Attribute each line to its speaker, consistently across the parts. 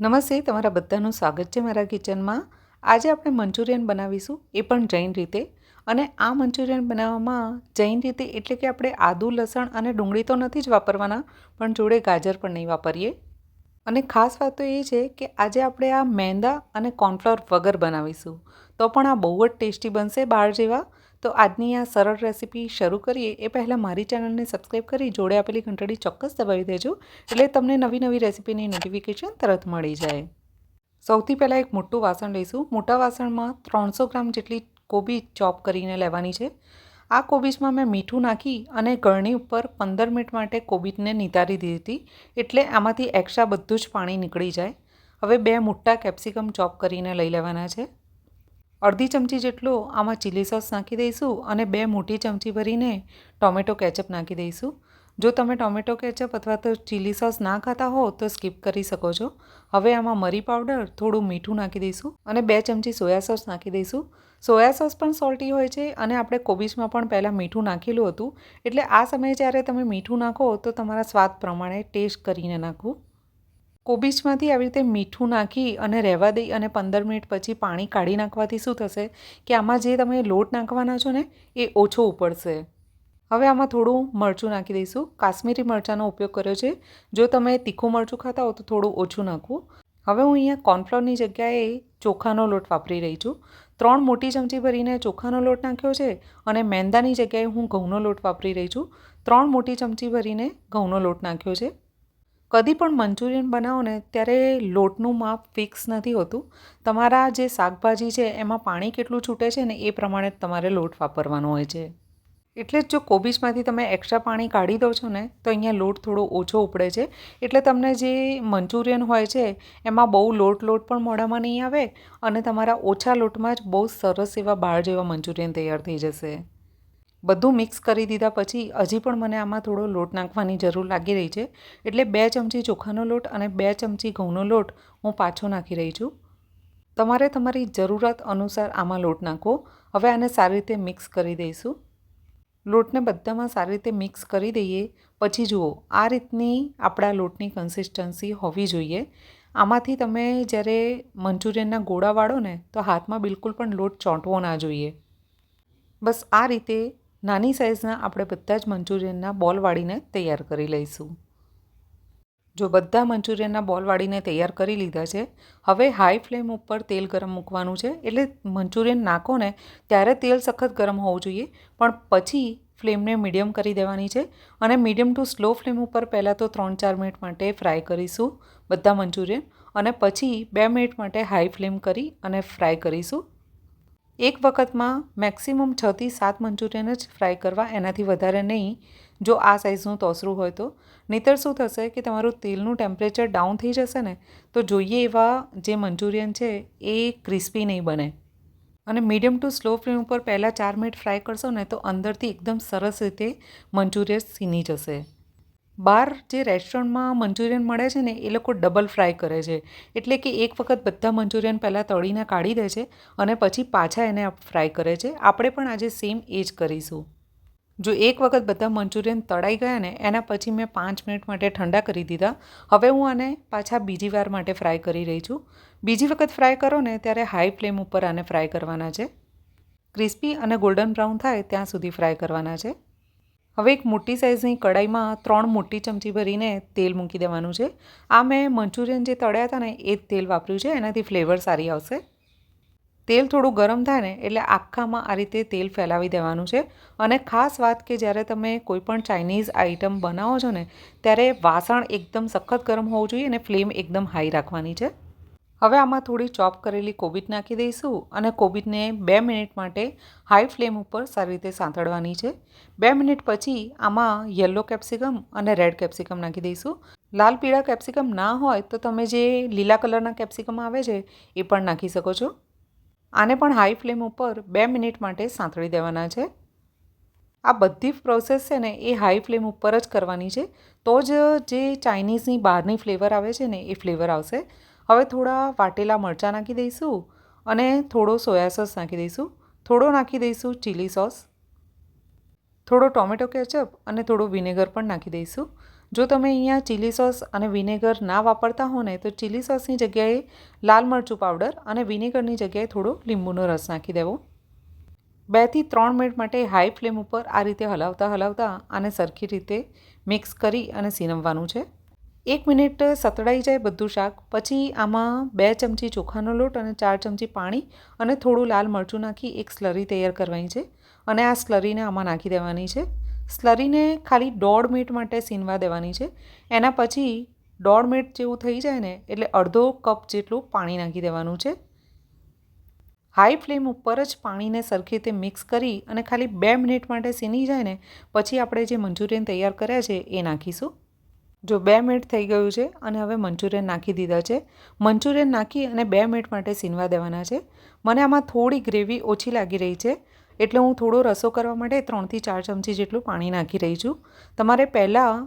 Speaker 1: નમસ્તે, તમારા બધાનું સ્વાગત છે મારા કિચનમાં. આજે આપણે મંચુરિયન બનાવીશું, એ પણ જૈન રીતે. અને આ મંચુરિયન બનાવવામાં જૈન રીતે એટલે કે આપણે આદુ, લસણ અને ડુંગળી તો નથી જ વાપરવાના, પણ જોડે ગાજર પણ નહીં વાપરીએ. અને ખાસ વાત તો એ છે કે આજે આપણે આ મેંદા અને કોર્નફ્લોર વગર બનાવીશું, તો પણ આ બહુ જ ટેસ્ટી બનશે બહાર જેવા. તો આજની આ સરળ રેસીપી શરૂ કરીએ એ પહેલાં મારી ચેનલને સબસ્ક્રાઈબ કરી જોડે આપેલી ઘંટડી ચોક્કસ દબાવી દેજો, એટલે તમને નવી નવી રેસીપીની નોટિફિકેશન તરત મળી જાય. સૌથી પહેલાં એક મોટું વાસણ લઈશું. મોટા વાસણમાં 300 ગ્રામ જેટલી કોબીજ ચોપ કરીને લેવાની છે. આ કોબીજમાં મેં મીઠું નાખી અને ગળણી ઉપર 15 મિનિટ માટે કોબીજને નિતારી દીધી હતી, એટલે આમાંથી એક્સ્ટ્રા બધું જ પાણી નીકળી જાય. હવે 2 મોટા કેપ્સિકમ ચોપ કરીને લઈ લેવાના છે. અડધી ચમચી જેટલો આમાં ચીલી સોસ નાખી દઈશું અને 2 મોટી ચમચી ભરીને ટોમેટો કેચઅપ નાખી દઈશું. જો તમે ટોમેટો કેચઅપ અથવા તો ચીલી સોસ ના ખાતા હો તો સ્કીપ કરી શકો છો. હવે આમાં મરી પાવડર, થોડું મીઠું નાખી દઈશું અને 2 ચમચી સોયા સોસ નાખી દઈશું. સોયા સોસ પણ સોલ્ટી હોય છે અને આપણે કોબીજમાં પણ પહેલાં મીઠું નાખેલું હતું, એટલે આ સમયે જ્યારે તમે મીઠું નાખો તો તમારા સ્વાદ પ્રમાણે ટેસ્ટ કરીને નાખવું. કોબીજમાંથી આવી રીતે મીઠું નાખી અને રહેવા દઈ અને 15 મિનિટ પછી પાણી કાઢી નાખવાથી શું થશે કે આમાં જે તમે લોટ નાખવાના છો ને એ ઓછો ઉપડશે. હવે આમાં થોડું મરચું નાખી દઈશું. કાશ્મીરી મરચાંનો ઉપયોગ કર્યો છે. જો તમે તીખું મરચું ખાતા હો તો થોડું ઓછું નાખવું. હવે હું અહીંયા કોર્નફ્લોરની જગ્યાએ ચોખાનો લોટ વાપરી રહી છું. 3 મોટી ચમચી ભરીને ચોખાનો લોટ નાખ્યો છે અને મેંદાની જગ્યાએ હું ઘઉંનો લોટ વાપરી રહી છું. 3 મોટી ચમચી ભરીને ઘઉંનો લોટ નાખ્યો છે. કદી પણ મંચુરિયન બનાવો ને ત્યારે લોટનું માપ ફિક્સ નથી હોતું. તમારા જે શાકભાજી છે એમાં પાણી કેટલું છૂટે છે ને એ પ્રમાણે તમારે લોટ વાપરવાનો હોય છે. એટલે જ જો કોબીજમાંથી તમે એક્સ્ટ્રા પાણી કાઢી દો છો ને તો અહીંયા લોટ થોડો ઓછો ઉપડે છે. એટલે તમને જે મંચુરિયન હોય છે એમાં બહુ લોટ પણ મોઢામાં નહીં આવે અને તમારા ઓછા લોટમાં જ બહુ સરસ એવા બહાર જેવા મંચુરિયન તૈયાર થઈ જશે. બધું મિક્સ કરી દીધા પછી હજી પણ મને આમાં થોડો લોટ નાખવાની જરૂર લાગી રહી છે, એટલે 2 ચમચી ચોખાનો લોટ અને 2 ચમચી ઘઉંનો લોટ હું પાછો નાખી રહી છું. તમારે તમારી જરૂરત અનુસાર આમાં લોટ નાખો. હવે આને સારી રીતે મિક્સ કરી દઈશું. લોટને બધામાં સારી રીતે મિક્સ કરી દઈએ પછી જુઓ આ રીતની આપણા લોટની કન્સિસ્ટન્સી હોવી જોઈએ. આમાંથી તમે જ્યારે મંચુરિયનના ગોળા વાળો ને તો હાથમાં બિલકુલ પણ લોટ ચોંટવો ના જોઈએ. બસ આ રીતે નાની સાઇઝના આપણે બધા જ મંચુરિયનના બોલ વાળીને તૈયાર કરી લઈશું. જો બધા મંચુરિયનના બોલ વાળીને તૈયાર કરી લીધા છે, હવે હાઈ ફ્લેમ ઉપર તેલ ગરમ મૂકવાનું છે. એટલે મંચુરિયન નાખો ને ત્યારે તેલ સખત ગરમ હોવું જોઈએ, પણ પછી ફ્લેમને મીડિયમ કરી દેવાની છે અને મીડિયમ ટુ સ્લો ફ્લેમ ઉપર પહેલાં તો 3-4 મિનિટ માટે ફ્રાય કરીશું બધા મંચુરિયન અને પછી 2 મિનિટ માટે હાઈ ફ્લેમ કરી અને ફ્રાય કરીશું. એક વખતમાં મેક્સિમમ 6થી 7 મંચુરિયન જ ફ્રાય કરવા, એનાથી વધારે નહીં જો આ સાઇઝનું તોસરું હોય તો. નહીંતર શું થશે કે તમારું તેલનું ટેમ્પરેચર ડાઉન થઈ જશે ને તો જોઈએ એવા જે મંચુરિયન છે એ ક્રિસ્પી નહીં બને. અને મીડિયમ ટુ સ્લો ફ્લેમ ઉપર પહેલાં 4 મિનિટ ફ્રાય કરશો ને તો અંદરથી એકદમ સરસ રીતે મંચુરિયન સીની જશે. બહાર જે રેસ્ટોરન્ટમાં મંચુરિયન મળે છે ને એ લોકો ડબલ ફ્રાય કરે છે, એટલે કે એક વખત બધા મંચુરિયન પહેલાં તળીને કાઢી દે છે અને પછી પાછા એને ફ્રાય કરે છે. આપણે પણ આજે સેમ એ જ કરીશું. જો એક વખત બધા મંચુરિયન તળાઈ ગયા ને એના પછી મેં 5 મિનિટ માટે ઠંડા કરી દીધા. હવે હું આને પાછા બીજી વાર માટે ફ્રાય કરી રહી છું. બીજી વખત ફ્રાય કરો ને ત્યારે હાઈ ફ્લેમ ઉપર આને ફ્રાય કરવાના છે. ક્રિસ્પી અને ગોલ્ડન બ્રાઉન થાય ત્યાં સુધી ફ્રાય કરવાના છે. હવે એક મોટી સાઇઝની કઢાઈમાં 3 મોટી ચમચી ભરીને તેલ મૂકી દેવાનું છે. આ મેં મંચુરિયન જે તળ્યા હતા ને એ જ તેલ વાપર્યું છે, એનાથી ફ્લેવર સારી આવશે. તેલ થોડું ગરમ થાય ને એટલે આખામાં આ રીતે તેલ ફેલાવી દેવાનું છે. અને ખાસ વાત કે જ્યારે તમે કોઈપણ ચાઇનીઝ આઇટમ બનાવો છો ને ત્યારે વાસણ એકદમ સખત ગરમ હોવું જોઈએ અને ફ્લેમ એકદમ હાઈ રાખવાની છે. હવે આમાં થોડી ચોપ કરેલી કોબીજ નાખી દઈશું અને કોબીજને 2 મિનિટ માટે હાઈ ફ્લેમ ઉપર સારી રીતે સાંતળવાની છે. 2 મિનિટ પછી આમાં યલો કેપ્સિકમ અને રેડ કેપ્સિકમ નાખી દઈશું. લાલ પીળા કેપ્સિકમ ના હોય તો તમે જે લીલા કલરના કેપ્સિકમ આવે છે એ પણ નાખી શકો છો. આને પણ હાઈ ફ્લેમ ઉપર 2 મિનિટ માટે સાંતળી દેવાના છે. આ બધી પ્રોસેસ છે ને એ હાઈ ફ્લેમ ઉપર જ કરવાની છે, તો જ જે ચાઇનીઝની બહારની ફ્લેવર આવે છે ને એ ફ્લેવર આવશે. હવે થોડા વાટેલા મરચાં નાખી દઈશું અને થોડો સોયા સોસ નાખી દઈશું. થોડો નાખી દઈશું ચીલી સોસ, થોડો ટોમેટો કેચઅપ અને થોડું વિનેગર પણ નાખી દઈશું. જો તમે અહીંયા ચીલી સોસ અને વિનેગર ના વાપરતા હો ને તો ચીલી સોસની જગ્યાએ લાલ મરચું પાવડર અને વિનેગરની જગ્યાએ થોડો લીંબુનો રસ નાખી દેવો. 2 થી 3 મિનિટ માટે હાઈ ફ્લેમ ઉપર આ રીતે હલાવતા આને સરખી રીતે મિક્સ કરી અને સીનવવાનું છે. 1 મિનિટ સતળાઈ જાય બધું શાક પછી આમાં 2 ચમચી ચોખાનો લોટ અને 4 ચમચી પાણી અને થોડું લાલ મરચું નાખી એક સ્લરી તૈયાર કરવાની છે અને આ સ્લરીને આમાં નાખી દેવાની છે. સ્લરીને ખાલી 1.5 મિનિટ માટે સીનવા દેવાની છે. એના પછી 1.5 મિનિટ જેવું થઈ જાય ને એટલે અડધો કપ જેટલું પાણી નાખી દેવાનું છે. હાઈ ફ્લેમ ઉપર જ પાણીને સરખી રીતે મિક્સ કરી અને ખાલી 2 મિનિટ માટે સીની જાય ને પછી આપણે જે મંચુરિયન તૈયાર કર્યા છે એ નાખીશું. જો 2 મિનિટ થઈ ગયું છે અને હવે મંચુરિયન નાખી દીધા છે. મંચુરિયન નાખી અને 2 મિનિટ માટે સીનવા દેવાના છે. મને આમાં થોડી ગ્રેવી ઓછી લાગી રહી છે એટલે હું થોડો રસો કરવા માટે 3 થી 4 ચમચી જેટલું પાણી નાખી રહી છું. તમારે પહેલાં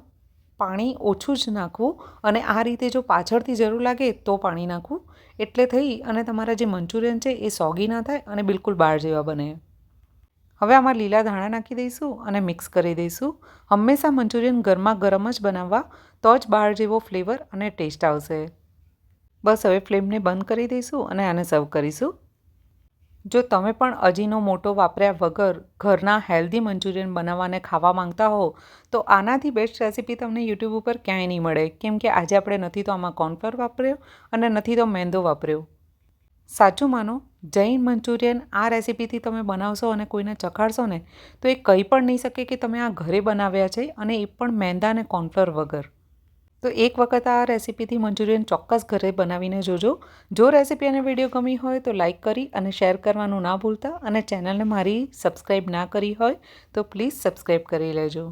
Speaker 1: પાણી ઓછું જ નાખવું અને આ રીતે જો પાછળથી જરૂર લાગે તો પાણી નાખવું એટલે થઈ અને તમારા જે મંચુરિયન છે એ સોગી ના થાય અને બિલકુલ બહાર જેવા બને. હવે આમાં લીલા ધાણા નાખી દઈશું અને મિક્સ કરી દઈશું. હંમેશા મંચુરિયન ગરમા ગરમ જ બનાવવા તો જ બહાર જેવો ફ્લેવર અને ટેસ્ટ આવશે. બસ હવે ફ્લેમને બંધ કરી દઈશું અને આને સર્વ કરીશું. જો તમે પણ અજીનોમોટો વાપર્યા વગર ઘરના હેલ્ધી મંચુરિયન બનાવવા અને ખાવા માંગતા હો તો આનાથી બેસ્ટ રેસીપી તમને યુટ્યુબ ઉપર ક્યાંય નહીં મળે, કેમ કે આજે આપણે નથી તો આમાં કોર્નફ્લોર વાપર્યો અને નથી તો મેંદો વાપર્યો. સાચું માનો, જૈન મંચુરિયન આ રેસીપીથી તમે બનાવશો અને કોઈને ચખાડશો ને તો એ કંઈ પણ નહીં શકે કે તમે આ ઘરે બનાવ્યા છે અને એ પણ મેંદા અને કોર્નફ્લોર વગર. તો એક વખત આ રેસીપીથી મંચુરિયન ચોક્કસ ઘરે બનાવીને જોજો. જો રેસીપી અને વિડીયો ગમી હોય તો લાઇક કરી અને શેર કરવાનું ના ભૂલતા અને ચેનલને મારી સબસ્ક્રાઈબ ના કરી હોય તો પ્લીઝ સબસ્ક્રાઈબ કરી લેજો.